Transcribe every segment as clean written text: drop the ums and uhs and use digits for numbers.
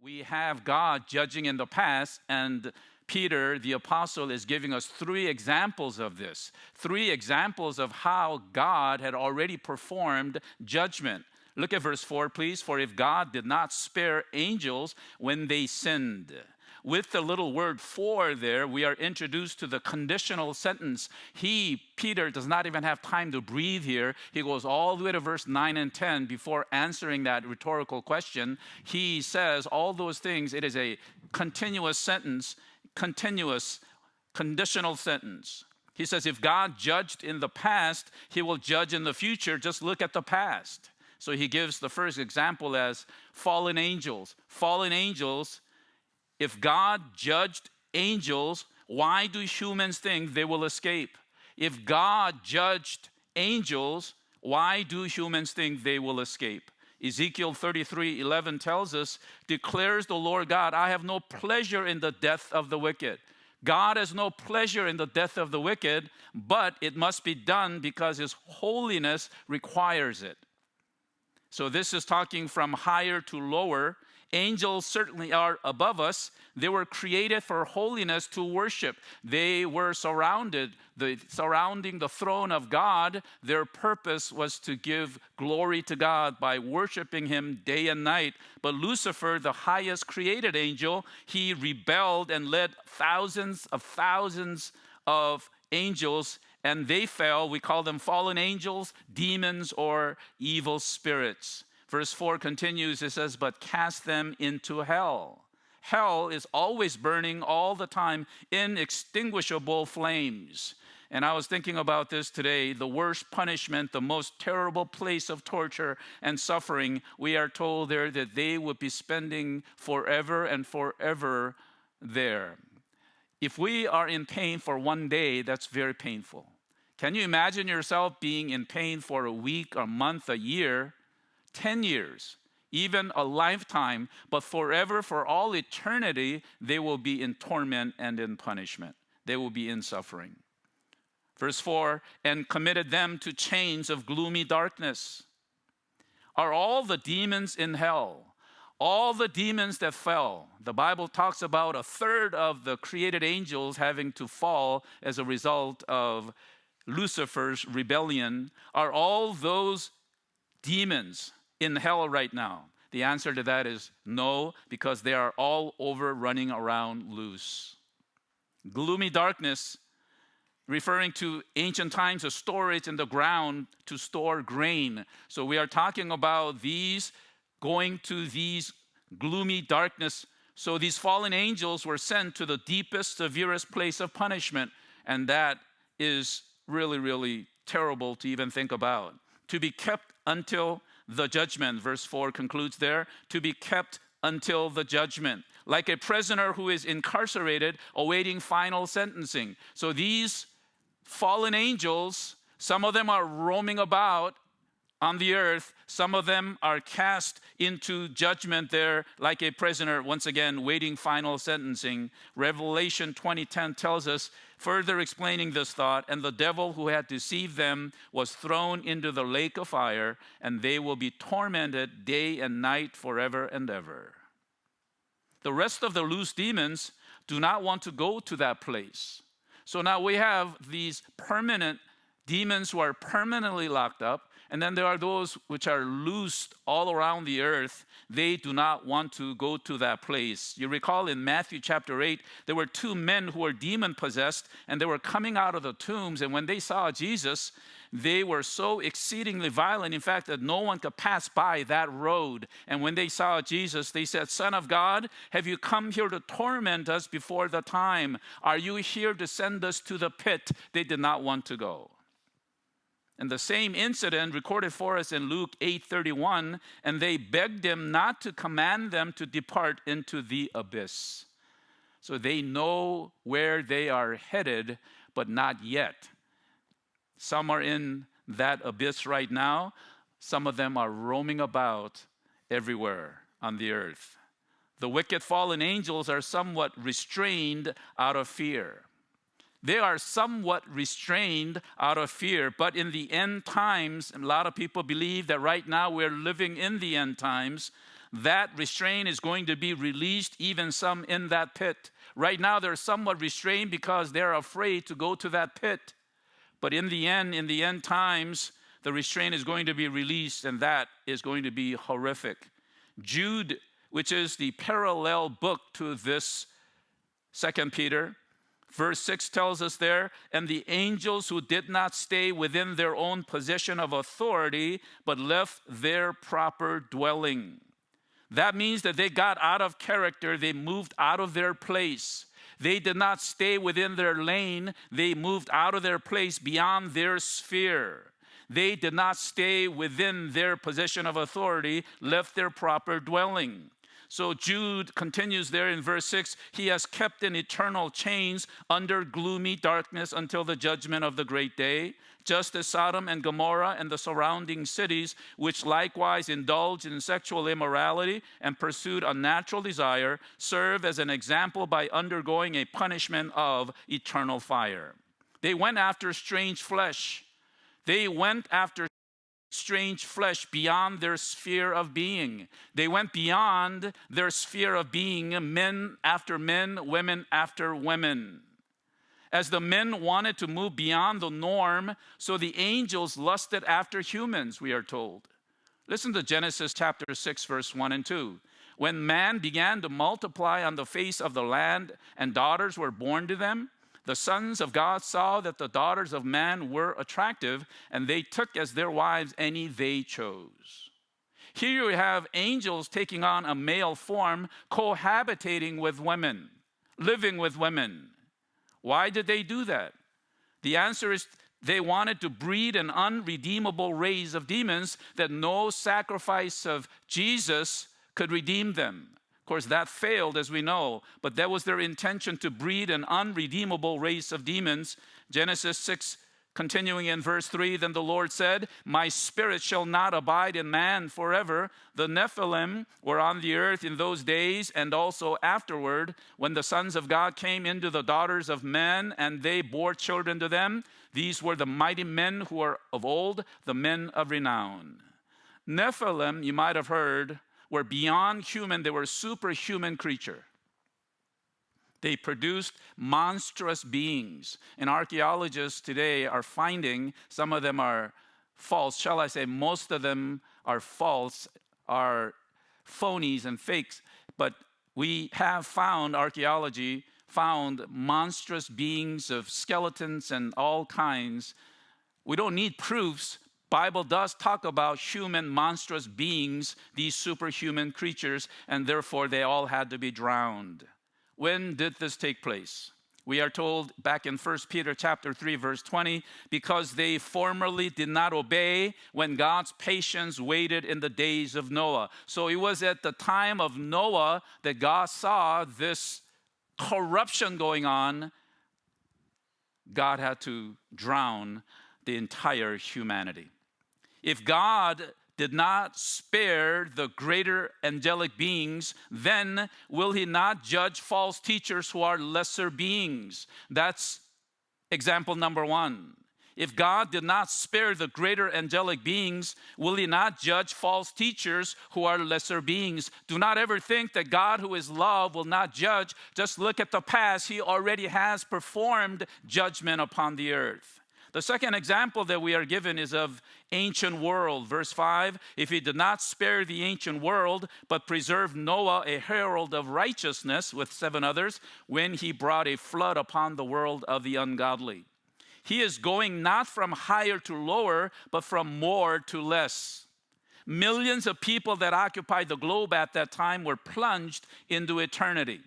We have God judging in the past, and Peter, the apostle, is giving us three examples of this. Three examples of how God had already performed judgment. Look at verse 4, please. For if God did not spare angels when they sinned. With the little word for there, we are introduced to the conditional sentence. Peter, does not even have time to breathe here. He goes all the way to verse 9 and 10 before answering that rhetorical question. He says all those things. It is a continuous sentence, continuous conditional sentence. He says if God judged in the past, he will judge in the future. Just look at the past. So he gives the first example as fallen angels. Fallen angels. If God judged angels, why do humans think they will escape? If God judged angels, why do humans think they will escape? Ezekiel 33:11 tells us, declares the Lord God, I have no pleasure in the death of the wicked. God has no pleasure in the death of the wicked, but it must be done because his holiness requires it. So this is talking from higher to lower. Angels certainly are above us. They were created for holiness to worship. They were surrounding the throne of God. Their purpose was to give glory to God by worshiping him day and night. But Lucifer, the highest created angel, he rebelled and led thousands of angels, and they fell. We call them fallen angels, demons, or evil spirits. Verse 4 continues, it says, but cast them into hell. Hell is always burning all the time, inextinguishable flames. And I was thinking about this today, the worst punishment, the most terrible place of torture and suffering, we are told there that they would be spending forever and forever there. If we are in pain for one day, that's very painful. Can you imagine yourself being in pain for a week, a month, a year, 10 years, even a lifetime, but forever, for all eternity, they will be in torment and in punishment. They will be in suffering. Verse 4, and committed them to chains of gloomy darkness. Are all the demons in hell, all the demons that fell? The Bible talks about a third of the created angels having to fall as a result of Lucifer's rebellion. Are all those demons in hell right now? The answer to that is no, because they are all over running around loose. Gloomy darkness, referring to ancient times of storage in the ground to store grain. So we are talking about these going to these gloomy darkness. So these fallen angels were sent to the deepest, severest place of punishment, and that is really, really terrible to even think about. To be kept until the judgment. Verse 4 concludes there, to be kept until the judgment, like a prisoner who is incarcerated awaiting final sentencing. So these fallen angels, some of them are roaming about on the earth, some of them are cast into judgment there like a prisoner, once again waiting final sentencing. Revelation 20:10 tells us, further explaining this thought, and the devil who had deceived them was thrown into the lake of fire, and they will be tormented day and night forever and ever. The rest of the loose demons do not want to go to that place. So now we have these permanent demons who are permanently locked up, and then there are those which are loosed all around the earth. They do not want to go to that place. You recall in Matthew chapter 8, there were two men who were demon-possessed, and they were coming out of the tombs, and when they saw Jesus, they were so exceedingly violent, in fact, that no one could pass by that road. And when they saw Jesus, they said, Son of God, have you come here to torment us before the time? Are you here to send us to the pit? They did not want to go. And the same incident recorded for us in Luke 8:31, and they begged him not to command them to depart into the abyss. So they know where they are headed, but not yet. Some are in that abyss right now. Some of them are roaming about everywhere on the earth. The wicked fallen angels are somewhat restrained out of fear. They are somewhat restrained out of fear, but in the end times, and a lot of people believe that right now we're living in the end times, that restraint is going to be released, even some in that pit. Right now, they're somewhat restrained because they're afraid to go to that pit. But in the end times, the restraint is going to be released, and that is going to be horrific. Jude, which is the parallel book to this 2 Peter, verse 6 tells us there, and the angels who did not stay within their own position of authority, but left their proper dwelling. That means that they got out of character, they moved out of their place. They did not stay within their lane, they moved out of their place beyond their sphere. They did not stay within their position of authority, left their proper dwelling. So Jude continues there in verse 6, he has kept in eternal chains under gloomy darkness until the judgment of the great day, just as Sodom and Gomorrah and the surrounding cities, which likewise indulged in sexual immorality and pursued unnatural desire, serve as an example by undergoing a punishment of eternal fire. They went after strange flesh. They went after strange flesh beyond their sphere of being. They went beyond their sphere of being, men after men, women after women. As the men wanted to move beyond the norm, so the angels lusted after humans, we are told. Listen to Genesis chapter 6, verse 1 and 2. When man began to multiply on the face of the land and daughters were born to them, the sons of God saw that the daughters of man were attractive, and they took as their wives any they chose. Here you have angels taking on a male form, cohabitating with women, living with women. Why did they do that? The answer is they wanted to breed an unredeemable race of demons that no sacrifice of Jesus could redeem them. Of course, that failed, as we know, but that was their intention, to breed an unredeemable race of demons. Genesis 6, continuing in verse 3, then the Lord said, my spirit shall not abide in man forever. The Nephilim were on the earth in those days and also afterward, when the sons of God came into the daughters of men, and they bore children to them. These were the mighty men who are of old, the men of renown. Nephilim, you might have heard, were beyond human. They were a superhuman creature. They produced monstrous beings. And archaeologists today are finding some of them are false. Shall I say most of them are false, are phonies and fakes. But we have found, archaeology found monstrous beings of skeletons and all kinds. We don't need proofs. Bible does talk about human monstrous beings, these superhuman creatures, and therefore they all had to be drowned. When did this take place? We are told back in 1 Peter chapter 3, verse 20, because they formerly did not obey when God's patience waited in the days of Noah. So it was at the time of Noah that God saw this corruption going on. God had to drown the entire humanity. If God did not spare the greater angelic beings, then will he not judge false teachers who are lesser beings? That's example number one. If God did not spare the greater angelic beings, will he not judge false teachers who are lesser beings? Do not ever think that God, who is love, will not judge. Just look at the past. He already has performed judgment upon the earth. The second example that we are given is of ancient world. Verse 5, if he did not spare the ancient world, but preserved Noah, a herald of righteousness, with 7 others, when he brought a flood upon the world of the ungodly. He is going not from higher to lower, but from more to less. Millions of people that occupied the globe at that time were plunged into eternity.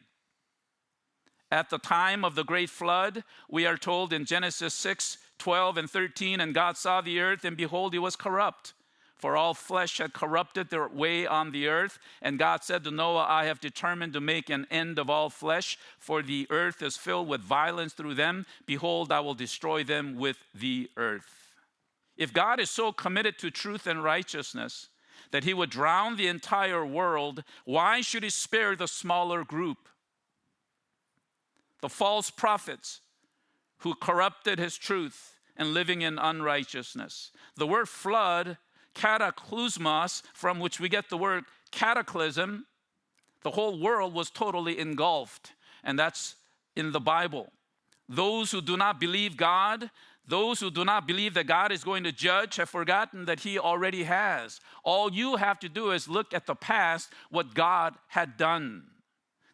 At the time of the great flood, we are told in Genesis 6, 12 and 13, and God saw the earth, and behold, it was corrupt. For all flesh had corrupted their way on the earth. And God said to Noah, I have determined to make an end of all flesh, for the earth is filled with violence through them. Behold, I will destroy them with the earth. If God is so committed to truth and righteousness that he would drown the entire world, why should he spare the smaller group? The false prophets who corrupted his truth and living in unrighteousness. The word flood cataclysmos, from which we get the word cataclysm. The whole world was totally engulfed, and that's in the Bible. Those who do not believe God, those who do not believe that God is going to judge, have forgotten that He already has. All you have to do is look at the past, what God had done.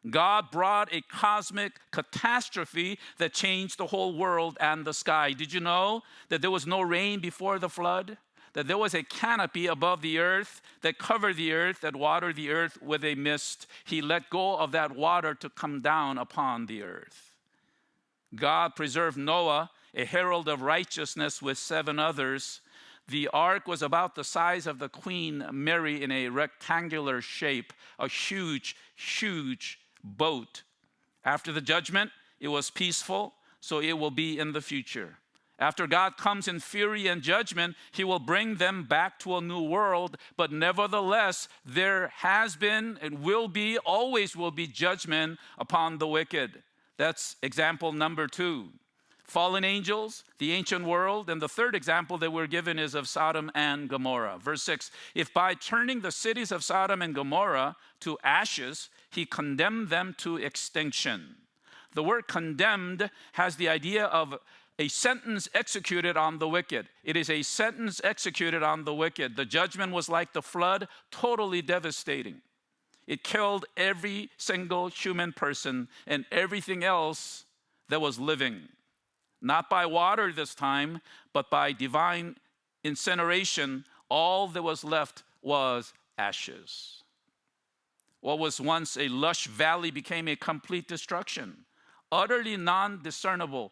God brought a cosmic catastrophe that changed the whole world and the sky. Did you know that there was no rain before the flood? That there was a canopy above the earth that covered the earth, that watered the earth with a mist. He let go of that water to come down upon the earth. God preserved Noah, a herald of righteousness, with 7 others. The ark was about the size of the Queen Mary, in a rectangular shape, a huge, huge boat. After the judgment, it was peaceful, so it will be in the future. After God comes in fury and judgment, He will bring them back to a new world. But nevertheless, there has been and will be, always will be, judgment upon the wicked. That's example number 2. Fallen angels, the ancient world. And the third example that we're given is of Sodom and Gomorrah. Verse 6, if by turning the cities of Sodom and Gomorrah to ashes, He condemned them to extinction. The word condemned has the idea of a sentence executed on the wicked. It is a sentence executed on the wicked. The judgment was like the flood, totally devastating. It killed every single human person and everything else that was living. Not by water this time, but by divine incineration. All that was left was ashes. What was once a lush valley became a complete destruction, utterly non-discernible.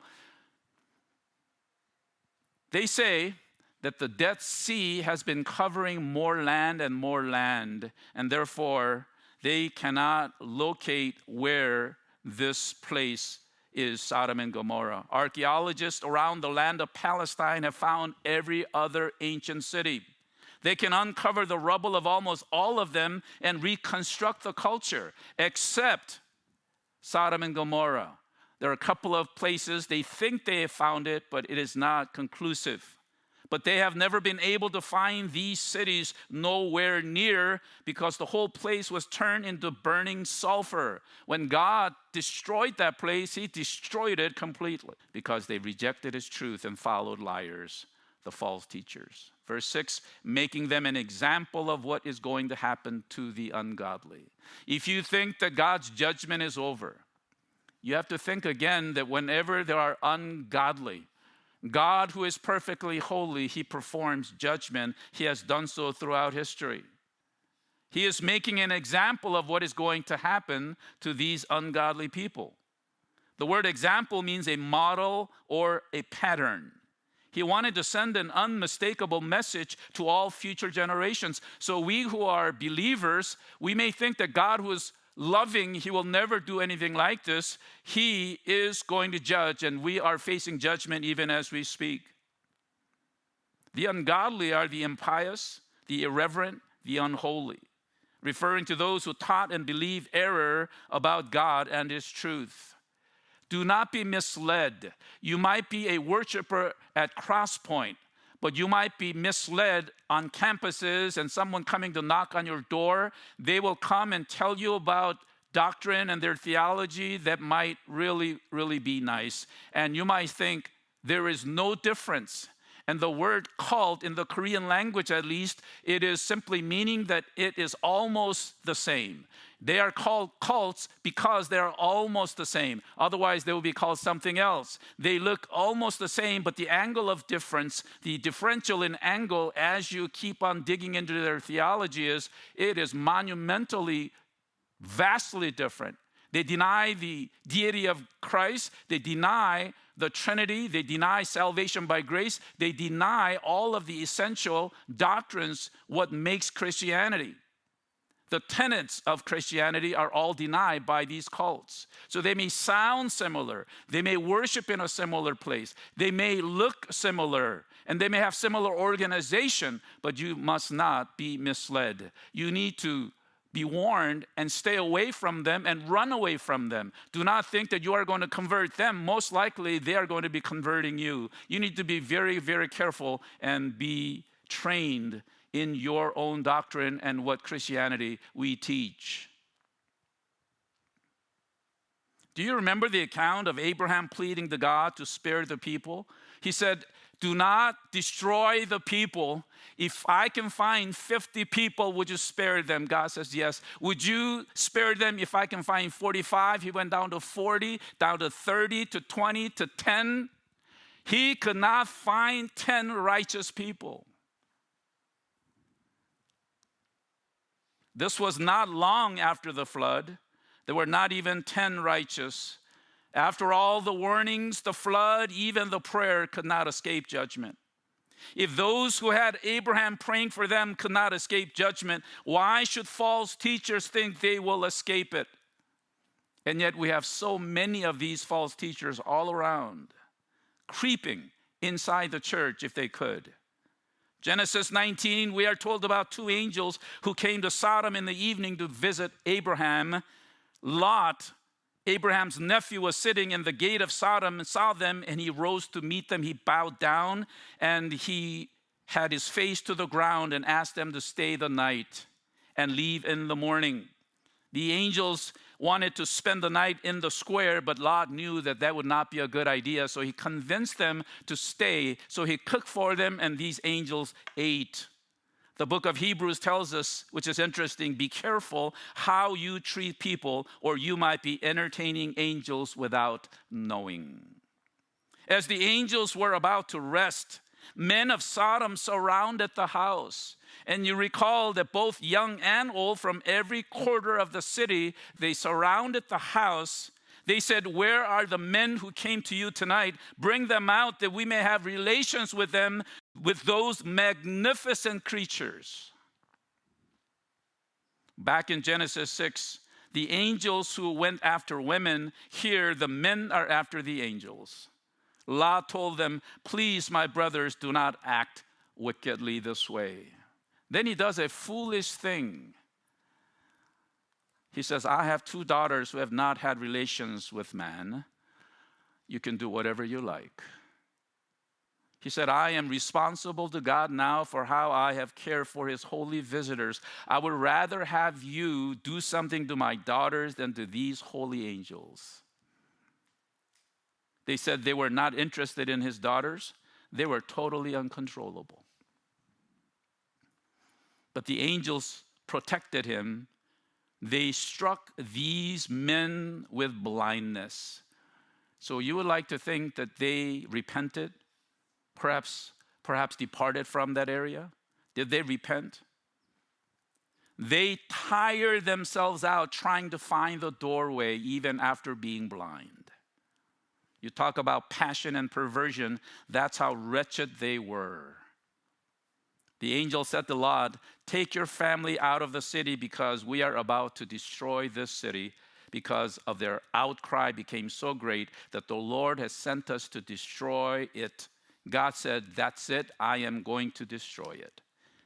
They say that the Dead Sea has been covering more land, and therefore they cannot locate where this place is, Sodom and Gomorrah. Archaeologists around the land of Palestine have found every other ancient city. They can uncover the rubble of almost all of them and reconstruct the culture, except Sodom and Gomorrah. There are a couple of places they think they have found it, but it is not conclusive. But they have never been able to find these cities nowhere near, because the whole place was turned into burning sulfur. When God destroyed that place, He destroyed it completely because they rejected His truth and followed liars, the false teachers. Verse 6, making them an example of what is going to happen to the ungodly. If you think that God's judgment is over, you have to think again that whenever there are ungodly, God, who is perfectly holy, He performs judgment. He has done so throughout history. He is making an example of what is going to happen to these ungodly people. The word example means a model or a pattern. He wanted to send an unmistakable message to all future generations. So we who are believers, we may think that God, who is loving, He will never do anything like this. He is going to judge, and we are facing judgment even as we speak. The ungodly are the impious, the irreverent, the unholy, referring to those who taught and believe error about God and His truth. Do not be misled. You might be a worshiper at Crosspoint, but you might be misled on campuses, and someone coming to knock on your door, they will come and tell you about doctrine and their theology that might really, really be nice. And you might think there is no difference. And the word cult, in the Korean language at least, it is simply meaning that it is almost the same. They are called cults because they are almost the same. Otherwise, they will be called something else. They look almost the same, but the angle of difference, the differential in angle as you keep on digging into their theology it is monumentally, vastly different. They deny the deity of Christ. They deny the Trinity. They deny salvation by grace. They deny all of the essential doctrines, what makes Christianity. The tenets of Christianity are all denied by these cults. So they may sound similar. They may worship in a similar place. They may look similar, and they may have similar organization, but you must not be misled. You need to be warned and stay away from them and run away from them. Do not think that you are going to convert them. Most likely, they are going to be converting you. You need to be very, very careful and be trained in your own doctrine and what Christianity we teach. Do you remember the account of Abraham pleading to God to spare the people? He said, do not destroy the people. If I can find 50 people, would you spare them? God says, yes. Would you spare them if I can find 45? He went down to 40, down to 30, to 20, to 10. He could not find 10 righteous people. This was not long after the flood. There were not even 10 righteous. After all the warnings, the flood, even the prayer could not escape judgment. If those who had Abraham praying for them could not escape judgment, why should false teachers think they will escape it? And yet we have so many of these false teachers all around, creeping inside the church if they could. Genesis 19, we are told about two angels who came to Sodom in the evening to visit Abraham. Lot, Abraham's nephew, was sitting in the gate of Sodom and saw them, and he rose to meet them. He bowed down and he had his face to the ground and asked them to stay the night and leave in the morning. The angels wanted to spend the night in the square, but Lot knew that that would not be a good idea, so he convinced them to stay. So he cooked for them, and these angels ate. The book of Hebrews tells us, which is interesting, be careful how you treat people, or you might be entertaining angels without knowing. As the angels were about to rest, men of Sodom surrounded the house. And you recall that both young and old from every quarter of the city, they surrounded the house. They said, where are the men who came to you tonight? Bring them out that we may have relations with them, with those magnificent creatures. Back in Genesis 6, the angels who went after women, here the men are after the angels. Lot told them, please, my brothers, do not act wickedly this way. Then he does a foolish thing. He says, I have 2 daughters who have not had relations with man. You can do whatever you like. He said, I am responsible to God now for how I have cared for his holy visitors. I would rather have you do something to my daughters than to these holy angels. They said they were not interested in his daughters. They were totally uncontrollable. But the angels protected him. They struck these men with blindness. So you would like to think that they repented, perhaps departed from that area? Did they repent? They tired themselves out trying to find the doorway even after being blind. You talk about passion and perversion, that's how wretched they were. The angel said to Lot, take your family out of the city because we are about to destroy this city, because of their outcry became so great that the Lord has sent us to destroy it. God said, that's it, I am going to destroy it.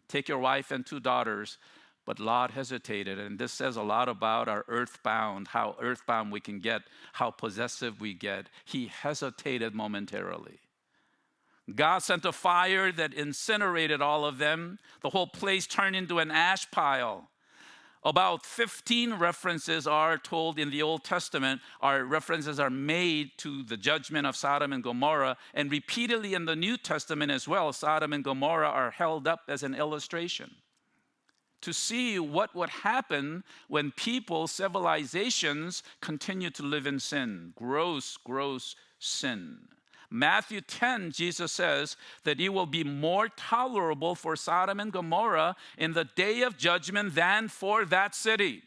Take your wife and 2 daughters. But Lot hesitated, and this says a lot about our earthbound, how earthbound we can get, how possessive we get. He hesitated momentarily. God sent a fire that incinerated all of them. The whole place turned into an ash pile. About 15 references are told in the Old Testament. Our references are made to the judgment of Sodom and Gomorrah, and repeatedly in the New Testament as well, Sodom and Gomorrah are held up as an illustration to see what would happen when people, civilizations, continue to live in sin. Gross sin. Matthew 10, Jesus says that it will be more tolerable for Sodom and Gomorrah in the day of judgment than for that city.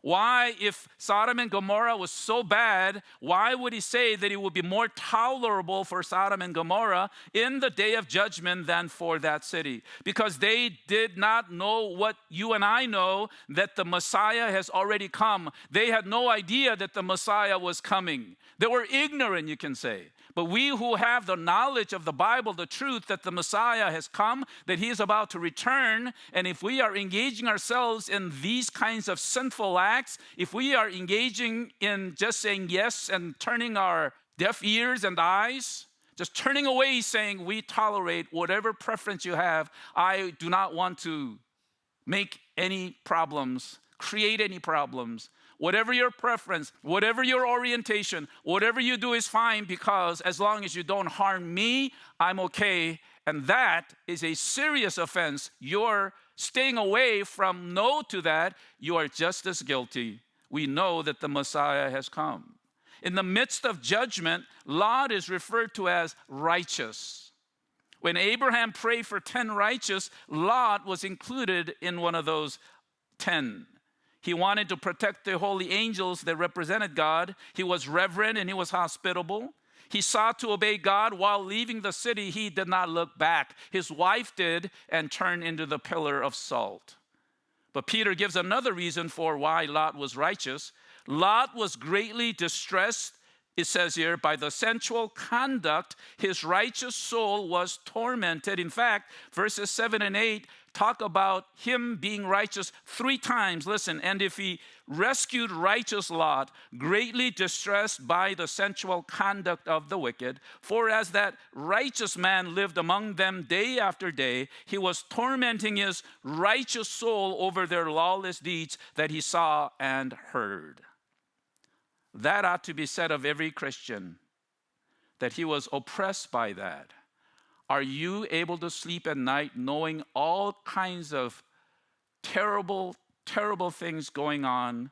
Why, if Sodom and Gomorrah was so bad, why would he say that it would be more tolerable for Sodom and Gomorrah in the day of judgment than for that city? Because they did not know what you and I know, that the Messiah has already come. They had no idea that the Messiah was coming. They were ignorant, you can say. But we who have the knowledge of the Bible, the truth that the Messiah has come, that he is about to return, and if we are engaging ourselves in these kinds of sinful acts, if we are engaging in just saying yes and turning our deaf ears and eyes Just turning away, saying, we tolerate whatever preference you have. I do not want to make any problems, create any problems. Whatever your preference, whatever your orientation, whatever you do is fine, because as long as you don't harm me, I'm okay. And that is a serious offense. You're staying away from no to that. You are just as guilty. We know that the Messiah has come. In the midst of judgment, Lot is referred to as righteous. When Abraham prayed for 10 righteous, Lot was included in one of those 10. He wanted to protect the holy angels that represented God. He was reverent and he was hospitable. He sought to obey God. While leaving the city, he did not look back. His wife did and turned into the pillar of salt. But Peter gives another reason for why Lot was righteous. Lot was greatly distressed, it says here, by the sensual conduct. His righteous soul was tormented. In fact, verses 7 and 8 talk about him being righteous 3 times. Listen, and if he rescued righteous Lot, greatly distressed by the sensual conduct of the wicked, for as that righteous man lived among them day after day, he was tormenting his righteous soul over their lawless deeds that he saw and heard. That ought to be said of every Christian, that he was oppressed by that. Are you able to sleep at night knowing all kinds of terrible, terrible things going on?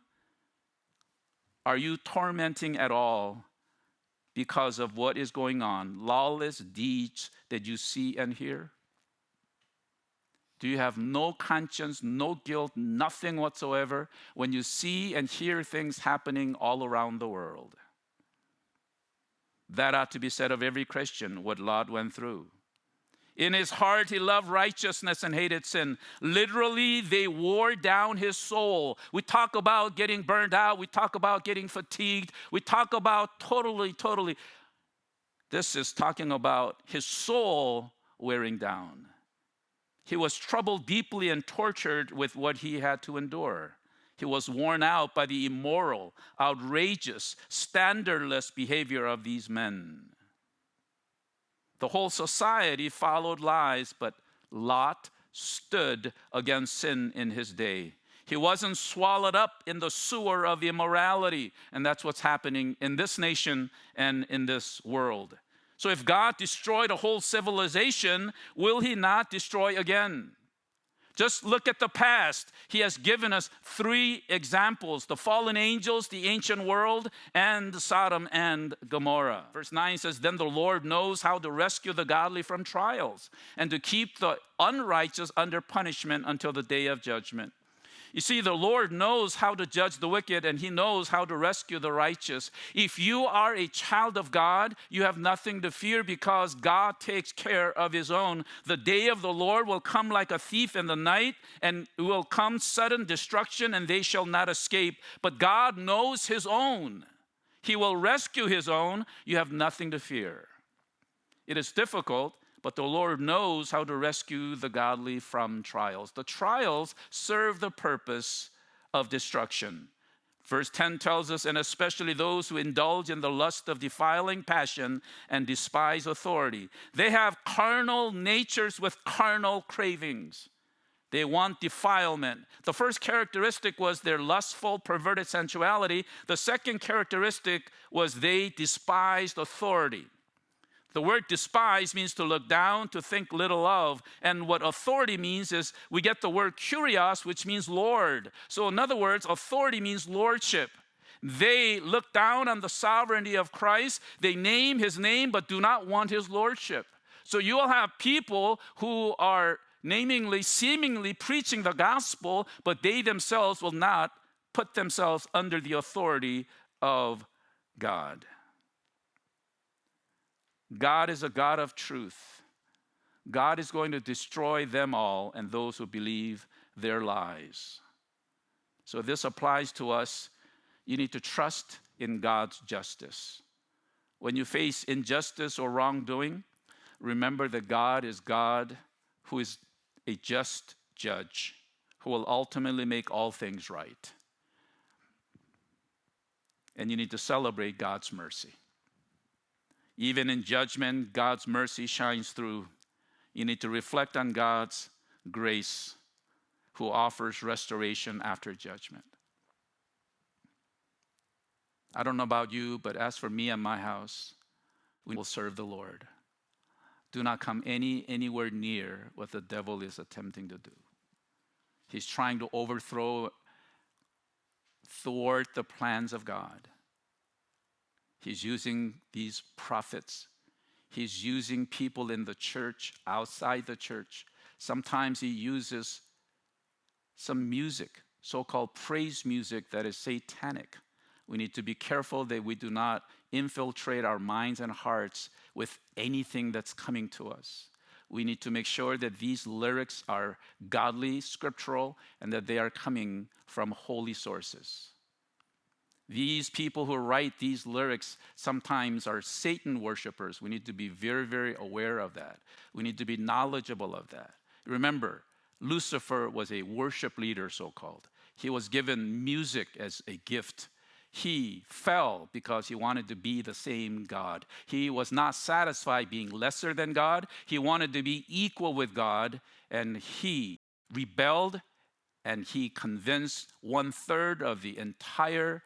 Are you tormenting at all because of what is going on? Lawless deeds that you see and hear? Do you have no conscience, no guilt, nothing whatsoever when you see and hear things happening all around the world? That ought to be said of every Christian, what Lot went through. In his heart, he loved righteousness and hated sin. Literally, they wore down his soul. We talk about getting burned out. We talk about getting fatigued. We talk about totally. This is talking about his soul wearing down. He was troubled deeply and tortured with what he had to endure. He was worn out by the immoral, outrageous, standardless behavior of these men. The whole society followed lies, but Lot stood against sin in his day. He wasn't swallowed up in the sewer of immorality, and that's what's happening in this nation and in this world. So if God destroyed a whole civilization, will he not destroy again? Just look at the past. He has given us 3 examples: the fallen angels, the ancient world, and Sodom and Gomorrah. Verse 9 says, then the Lord knows how to rescue the godly from trials and to keep the unrighteous under punishment until the day of judgment. You see, the Lord knows how to judge the wicked, and he knows how to rescue the righteous. If you are a child of God, you have nothing to fear, because God takes care of his own. The day of the Lord will come like a thief in the night, and it will come sudden destruction, and they shall not escape. But God knows his own. He will rescue his own. You have nothing to fear. It is difficult, but the Lord knows how to rescue the godly from trials. The trials serve the purpose of destruction. Verse 10 tells us, and especially those who indulge in the lust of defiling passion and despise authority. They have carnal natures with carnal cravings. They want defilement. The first characteristic was their lustful, perverted sensuality. The second characteristic was they despised authority. The word despise means to look down, to think little of. And what authority means is we get the word kurios, which means Lord. So in other words, authority means lordship. They look down on the sovereignty of Christ. They name his name, but do not want his lordship. So you will have people who are seemingly preaching the gospel, but they themselves will not put themselves under the authority of God. God is a God of truth. God is going to destroy them all and those who believe their lies. So this applies to us. You need to trust in God's justice. When you face injustice or wrongdoing, remember that God is God who is a just judge, who will ultimately make all things right. And you need to celebrate God's mercy. Even in judgment, God's mercy shines through. You need to reflect on God's grace, who offers restoration after judgment. I don't know about you, but as for me and my house, we will serve the Lord. Do not come anywhere near what the devil is attempting to do. He's trying to thwart the plans of God. He's using these prophets. He's using people in the church, outside the church. Sometimes he uses some music, so-called praise music, that is satanic. We need to be careful that we do not infiltrate our minds and hearts with anything that's coming to us. We need to make sure that these lyrics are godly, scriptural, and that they are coming from holy sources. These people who write these lyrics sometimes are Satan worshipers. We need to be very, very aware of that. We need to be knowledgeable of that. Remember, Lucifer was a worship leader, so-called. He was given music as a gift. He fell because he wanted to be the same God. He was not satisfied being lesser than God. He wanted to be equal with God, and he rebelled, and he convinced 1/3 of the entire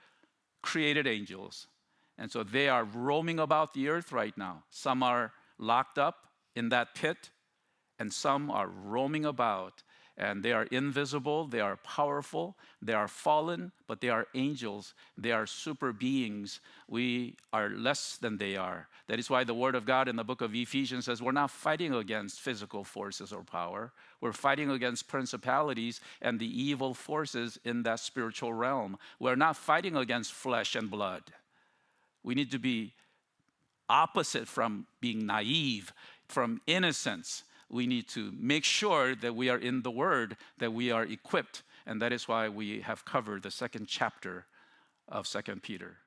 created angels. And so they are roaming about the earth right now. Some are locked up in that pit, and some are roaming about, and they are invisible, they are powerful, they are fallen, but they are angels, they are super beings. We are less than they are. That is why the Word of God in the book of Ephesians says we're not fighting against physical forces or power. We're fighting against principalities and the evil forces in that spiritual realm. We're not fighting against flesh and blood. We need to be opposite from being naive, from innocence. We need to make sure that we are in the Word, that we are equipped. And that is why we have covered the second chapter of 2 Peter.